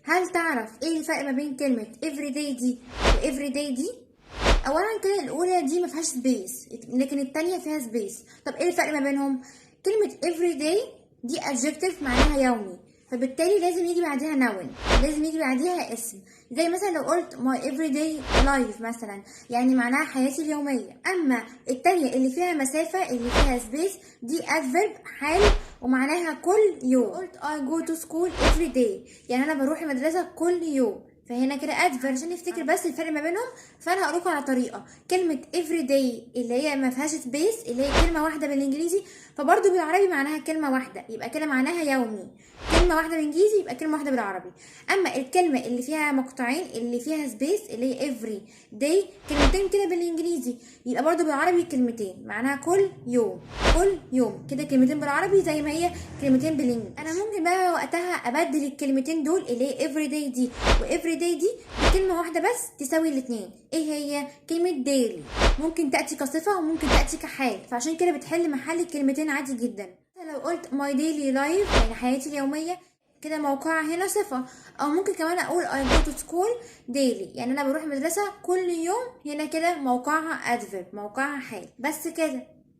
هل تعرف ايه الفرق ما بين كلمة everyday دي و everyday دي؟ اولا كده الاولى دي ما فيهاش سبيس، لكن التانية فيها سبيس. طب ايه الفرق ما بينهم؟ كلمة everyday دي adjective معناها يومي، فبالتالي لازم يجي بعدها noun، لازم يجي بعدها اسم. زي مثلا لو قلت my everyday life مثلا، يعني معناها حياتي اليومية. اما التانية اللي فيها مسافة اللي فيها سبيس دي adverb حال ومعناها كل يوم. قلت I go to school every day، يعني انا بروح المدرسة كل يوم، فهنا كده adverb. عشان نفتكر بس الفرق ما بينهم فانا هقولكم على طريقه. كلمه everyday اللي هي ما فيهاش سبيس اللي هي كلمه واحده بالانجليزي، فبرضه بالعربي معناها كلمه واحده، يبقى كده معناها يومي. كلمه واحده بالانجليزي يبقى كلمه واحده بالعربي. اما الكلمه اللي فيها مقطعين اللي فيها سبيس اللي هي every day كلمتين كده بالانجليزي، يبقى برضه بالعربي كلمتين معناها كل يوم. كل يوم كده كلمتين بالعربي زي ما هي كلمتين بالانجليزي. انا ممكن بقى وقتها ابدل الكلمتين دول اللي هي everyday دي وافري داي دي بكلمه واحده بس تساوي الاثنين. ايه هي؟ كلمه ديلي. ممكن تاتي كصفه وممكن تاتي كحال، فعشان كده بتحل محل الكلمتين عادي جدا. لو قلت my daily life يعني حياتي اليوميه، كده موقعها هنا صفه. او ممكن كمان اقول I go to school daily يعني انا بروح المدرسه كل يوم، هنا كده موقعها adverb، موقعها حال. بس كده.